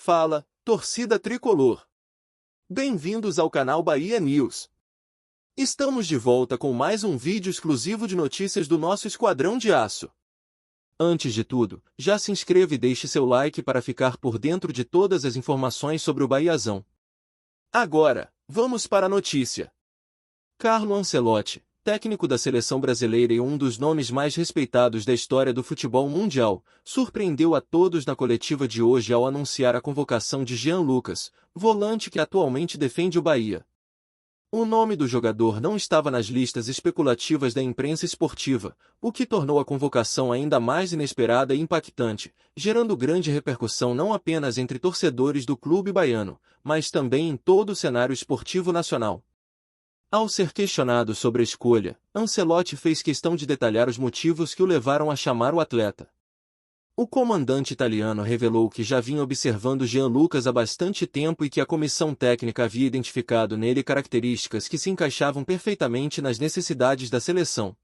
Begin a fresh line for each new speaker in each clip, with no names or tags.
Fala, torcida tricolor! Bem-vindos ao canal Bahia News. Estamos de volta com mais um vídeo exclusivo de notícias do nosso Esquadrão de Aço. Antes de tudo, já se inscreva e deixe seu like para ficar por dentro de todas as informações sobre o Bahiazão. Agora, vamos para a notícia. Carlo Ancelotti, técnico da seleção brasileira e um dos nomes mais respeitados da história do futebol mundial, surpreendeu a todos na coletiva de hoje ao anunciar a convocação de Jean Lucas, volante que atualmente defende o Bahia. O nome do jogador não estava nas listas especulativas da imprensa esportiva, o que tornou a convocação ainda mais inesperada e impactante, gerando grande repercussão não apenas entre torcedores do clube baiano, mas também em todo o cenário esportivo nacional. Ao ser questionado sobre a escolha, Ancelotti fez questão de detalhar os motivos que o levaram a chamar o atleta. O comandante italiano revelou que já vinha observando Jean Lucas há bastante tempo e que a comissão técnica havia identificado nele características que se encaixavam perfeitamente nas necessidades da seleção.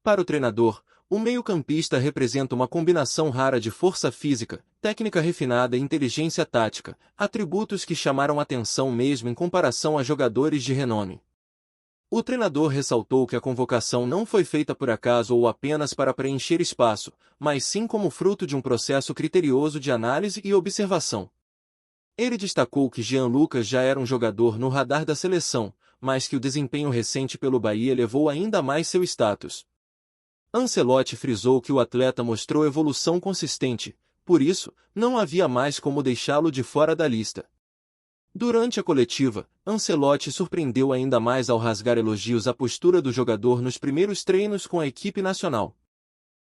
Para o treinador, o meio-campista representa uma combinação rara de força física, técnica refinada e inteligência tática, atributos que chamaram atenção mesmo em comparação a jogadores de renome. O treinador ressaltou que a convocação não foi feita por acaso ou apenas para preencher espaço, mas sim como fruto de um processo criterioso de análise e observação. Ele destacou que Jean Lucas já era um jogador no radar da seleção, mas que o desempenho recente pelo Bahia elevou ainda mais seu status. Ancelotti frisou que o atleta mostrou evolução consistente, por isso, não havia mais como deixá-lo de fora da lista. Durante a coletiva, Ancelotti surpreendeu ainda mais ao rasgar elogios à postura do jogador nos primeiros treinos com a equipe nacional.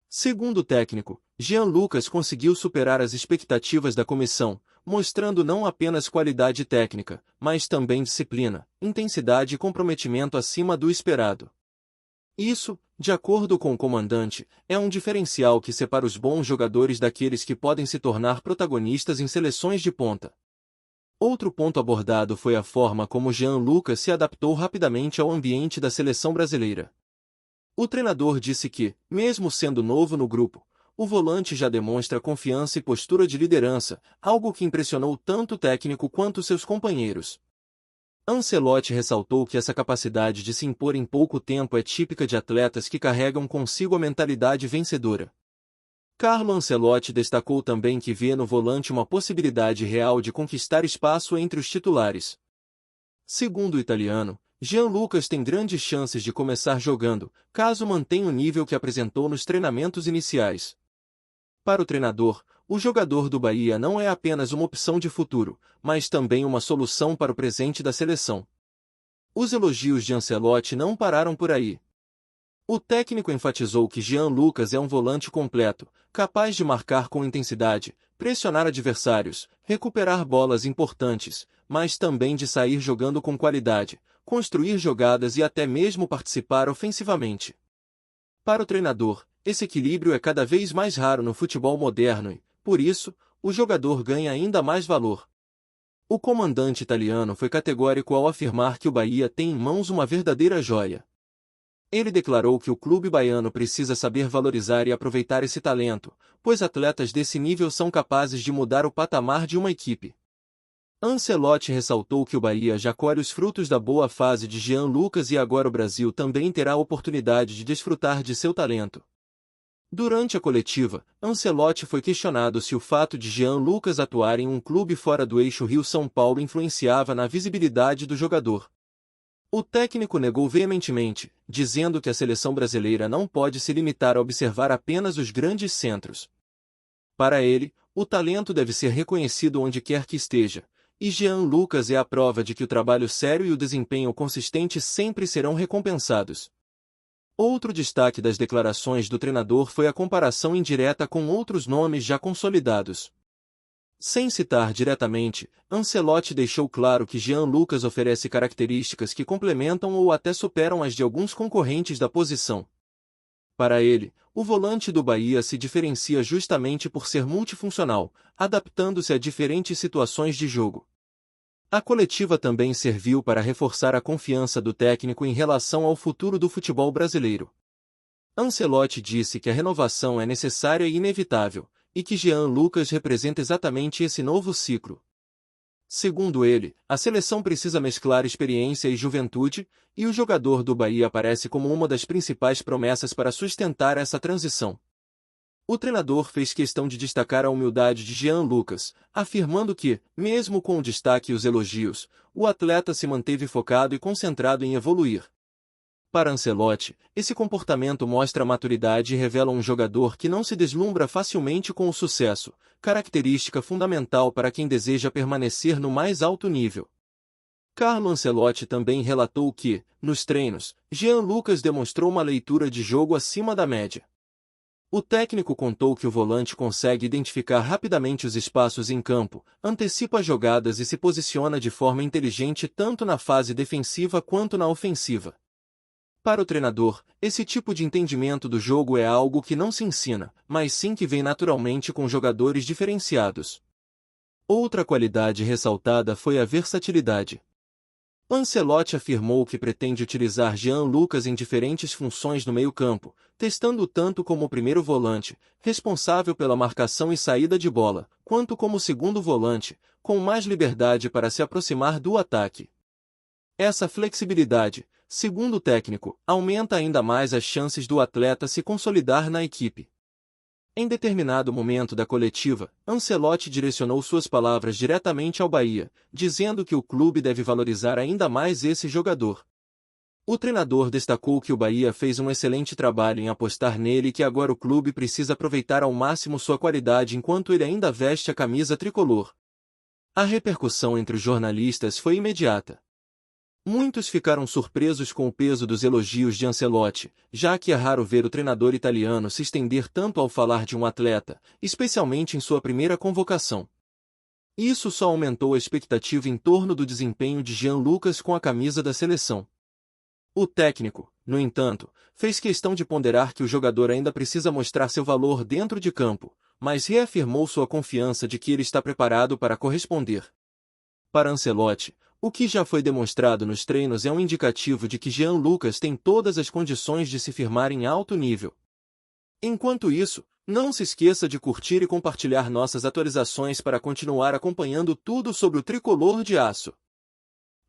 Segundo o técnico, Jean Lucas conseguiu superar as expectativas da comissão, mostrando não apenas qualidade técnica, mas também disciplina, intensidade e comprometimento acima do esperado. Isso, de acordo com o comandante, é um diferencial que separa os bons jogadores daqueles que podem se tornar protagonistas em seleções de ponta. Outro ponto abordado foi a forma como Jean Lucas se adaptou rapidamente ao ambiente da seleção brasileira. O treinador disse que, mesmo sendo novo no grupo, o volante já demonstra confiança e postura de liderança, algo que impressionou tanto o técnico quanto seus companheiros. Ancelotti ressaltou que essa capacidade de se impor em pouco tempo é típica de atletas que carregam consigo a mentalidade vencedora. Carlo Ancelotti destacou também que vê no volante uma possibilidade real de conquistar espaço entre os titulares. Segundo o italiano, Jean Lucas tem grandes chances de começar jogando, caso mantenha o nível que apresentou nos treinamentos iniciais. Para o treinador, o jogador do Bahia não é apenas uma opção de futuro, mas também uma solução para o presente da seleção. Os elogios de Ancelotti não pararam por aí. O técnico enfatizou que Jean Lucas é um volante completo, capaz de marcar com intensidade, pressionar adversários, recuperar bolas importantes, mas também de sair jogando com qualidade, construir jogadas e até mesmo participar ofensivamente. Para o treinador, esse equilíbrio é cada vez mais raro no futebol moderno e, por isso, o jogador ganha ainda mais valor. O comandante italiano foi categórico ao afirmar que o Bahia tem em mãos uma verdadeira joia. Ele declarou que o clube baiano precisa saber valorizar e aproveitar esse talento, pois atletas desse nível são capazes de mudar o patamar de uma equipe. Ancelotti ressaltou que o Bahia já colhe os frutos da boa fase de Jean Lucas e agora o Brasil também terá a oportunidade de desfrutar de seu talento. Durante a coletiva, Ancelotti foi questionado se o fato de Jean Lucas atuar em um clube fora do eixo Rio-São Paulo influenciava na visibilidade do jogador. O técnico negou veementemente, dizendo que a seleção brasileira não pode se limitar a observar apenas os grandes centros. Para ele, o talento deve ser reconhecido onde quer que esteja, e Jean Lucas é a prova de que o trabalho sério e o desempenho consistente sempre serão recompensados. Outro destaque das declarações do treinador foi a comparação indireta com outros nomes já consolidados. Sem citar diretamente, Ancelotti deixou claro que Jean Lucas oferece características que complementam ou até superam as de alguns concorrentes da posição. Para ele, o volante do Bahia se diferencia justamente por ser multifuncional, adaptando-se a diferentes situações de jogo. A coletiva também serviu para reforçar a confiança do técnico em relação ao futuro do futebol brasileiro. Ancelotti disse que a renovação é necessária e inevitável, e que Jean Lucas representa exatamente esse novo ciclo. Segundo ele, a seleção precisa mesclar experiência e juventude, e o jogador do Bahia aparece como uma das principais promessas para sustentar essa transição. O treinador fez questão de destacar a humildade de Jean Lucas, afirmando que, mesmo com o destaque e os elogios, o atleta se manteve focado e concentrado em evoluir. Para Ancelotti, esse comportamento mostra maturidade e revela um jogador que não se deslumbra facilmente com o sucesso, característica fundamental para quem deseja permanecer no mais alto nível. Carlo Ancelotti também relatou que, nos treinos, Jean Lucas demonstrou uma leitura de jogo acima da média. O técnico contou que o volante consegue identificar rapidamente os espaços em campo, antecipa jogadas e se posiciona de forma inteligente tanto na fase defensiva quanto na ofensiva. Para o treinador, esse tipo de entendimento do jogo é algo que não se ensina, mas sim que vem naturalmente com jogadores diferenciados. Outra qualidade ressaltada foi a versatilidade. Ancelotti afirmou que pretende utilizar Jean Lucas em diferentes funções no meio-campo, testando-o tanto como primeiro volante, responsável pela marcação e saída de bola, quanto como segundo volante, com mais liberdade para se aproximar do ataque. Essa flexibilidade, segundo o técnico, aumenta ainda mais as chances do atleta se consolidar na equipe. Em determinado momento da coletiva, Ancelotti direcionou suas palavras diretamente ao Bahia, dizendo que o clube deve valorizar ainda mais esse jogador. O treinador destacou que o Bahia fez um excelente trabalho em apostar nele e que agora o clube precisa aproveitar ao máximo sua qualidade enquanto ele ainda veste a camisa tricolor. A repercussão entre os jornalistas foi imediata. Muitos ficaram surpresos com o peso dos elogios de Ancelotti, já que é raro ver o treinador italiano se estender tanto ao falar de um atleta, especialmente em sua primeira convocação. Isso só aumentou a expectativa em torno do desempenho de Jean Lucas com a camisa da seleção. O técnico, no entanto, fez questão de ponderar que o jogador ainda precisa mostrar seu valor dentro de campo, mas reafirmou sua confiança de que ele está preparado para corresponder. Para Ancelotti, o que já foi demonstrado nos treinos é um indicativo de que Jean Lucas tem todas as condições de se firmar em alto nível. Enquanto isso, não se esqueça de curtir e compartilhar nossas atualizações para continuar acompanhando tudo sobre o tricolor de aço.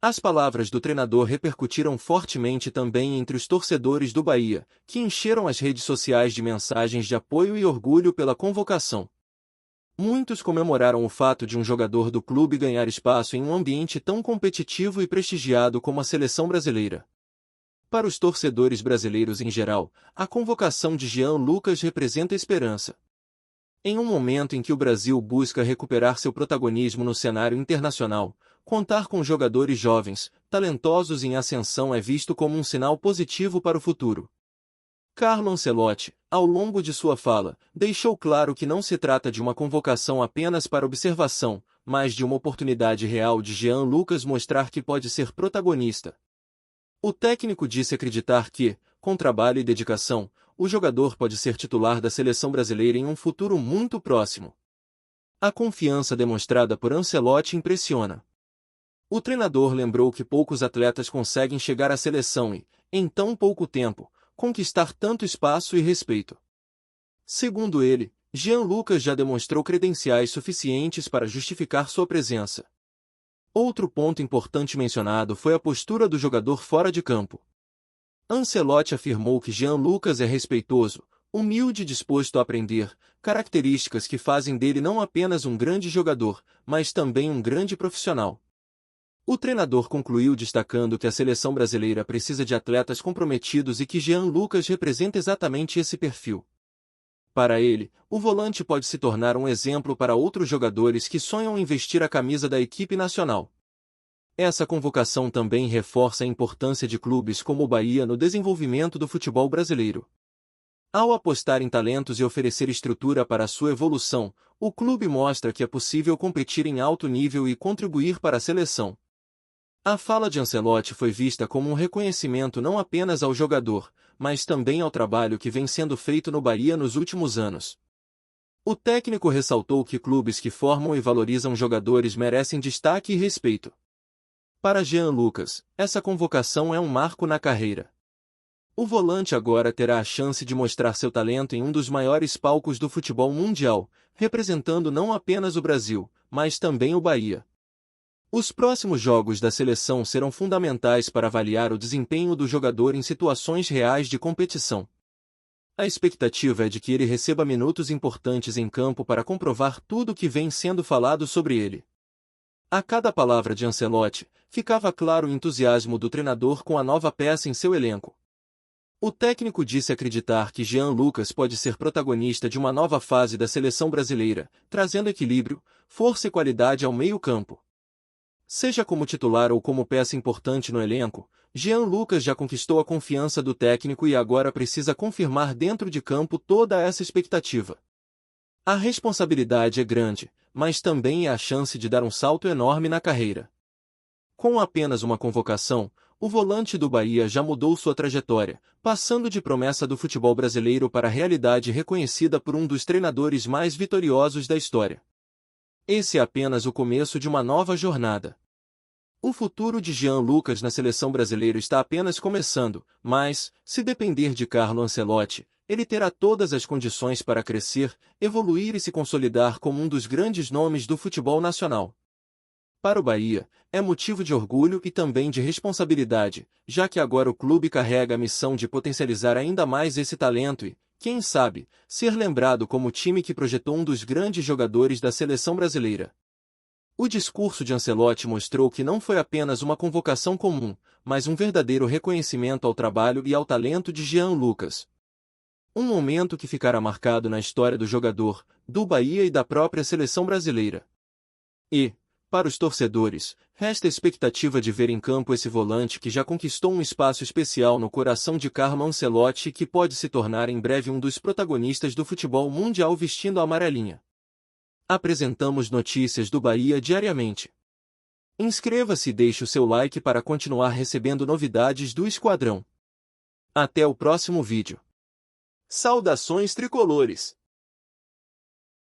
As palavras do treinador repercutiram fortemente também entre os torcedores do Bahia, que encheram as redes sociais de mensagens de apoio e orgulho pela convocação. Muitos comemoraram o fato de um jogador do clube ganhar espaço em um ambiente tão competitivo e prestigiado como a seleção brasileira. Para os torcedores brasileiros em geral, a convocação de Jean Lucas representa esperança. Em um momento em que o Brasil busca recuperar seu protagonismo no cenário internacional, contar com jogadores jovens, talentosos e em ascensão é visto como um sinal positivo para o futuro. Carlo Ancelotti, ao longo de sua fala, deixou claro que não se trata de uma convocação apenas para observação, mas de uma oportunidade real de Jean Lucas mostrar que pode ser protagonista. O técnico disse acreditar que, com trabalho e dedicação, o jogador pode ser titular da seleção brasileira em um futuro muito próximo. A confiança demonstrada por Ancelotti impressiona. O treinador lembrou que poucos atletas conseguem chegar à seleção e, em tão pouco tempo, conquistar tanto espaço e respeito. Segundo ele, Jean Lucas já demonstrou credenciais suficientes para justificar sua presença. Outro ponto importante mencionado foi a postura do jogador fora de campo. Ancelotti afirmou que Jean Lucas é respeitoso, humilde e disposto a aprender, características que fazem dele não apenas um grande jogador, mas também um grande profissional. O treinador concluiu destacando que a seleção brasileira precisa de atletas comprometidos e que Jean Lucas representa exatamente esse perfil. Para ele, o volante pode se tornar um exemplo para outros jogadores que sonham em vestir a camisa da equipe nacional. Essa convocação também reforça a importância de clubes como o Bahia no desenvolvimento do futebol brasileiro. Ao apostar em talentos e oferecer estrutura para a sua evolução, o clube mostra que é possível competir em alto nível e contribuir para a seleção. A fala de Ancelotti foi vista como um reconhecimento não apenas ao jogador, mas também ao trabalho que vem sendo feito no Bahia nos últimos anos. O técnico ressaltou que clubes que formam e valorizam jogadores merecem destaque e respeito. Para Jean Lucas, essa convocação é um marco na carreira. O volante agora terá a chance de mostrar seu talento em um dos maiores palcos do futebol mundial, representando não apenas o Brasil, mas também o Bahia. Os próximos jogos da seleção serão fundamentais para avaliar o desempenho do jogador em situações reais de competição. A expectativa é de que ele receba minutos importantes em campo para comprovar tudo o que vem sendo falado sobre ele. A cada palavra de Ancelotti, ficava claro o entusiasmo do treinador com a nova peça em seu elenco. O técnico disse acreditar que Jean Lucas pode ser protagonista de uma nova fase da seleção brasileira, trazendo equilíbrio, força e qualidade ao meio-campo. Seja como titular ou como peça importante no elenco, Jean Lucas já conquistou a confiança do técnico e agora precisa confirmar dentro de campo toda essa expectativa. A responsabilidade é grande, mas também é a chance de dar um salto enorme na carreira. Com apenas uma convocação, o volante do Bahia já mudou sua trajetória, passando de promessa do futebol brasileiro para a realidade reconhecida por um dos treinadores mais vitoriosos da história. Esse é apenas o começo de uma nova jornada. O futuro de Jean Lucas na seleção brasileira está apenas começando, mas, se depender de Carlo Ancelotti, ele terá todas as condições para crescer, evoluir e se consolidar como um dos grandes nomes do futebol nacional. Para o Bahia, é motivo de orgulho e também de responsabilidade, já que agora o clube carrega a missão de potencializar ainda mais esse talento e, quem sabe, ser lembrado como o time que projetou um dos grandes jogadores da seleção brasileira. O discurso de Ancelotti mostrou que não foi apenas uma convocação comum, mas um verdadeiro reconhecimento ao trabalho e ao talento de Jean Lucas. Um momento que ficará marcado na história do jogador, do Bahia e da própria seleção brasileira. E, para os torcedores, resta a expectativa de ver em campo esse volante que já conquistou um espaço especial no coração de Carlo Ancelotti e que pode se tornar em breve um dos protagonistas do futebol mundial vestindo a amarelinha. Apresentamos notícias do Bahia diariamente. Inscreva-se e deixe o seu like para continuar recebendo novidades do Esquadrão. Até o próximo vídeo. Saudações tricolores!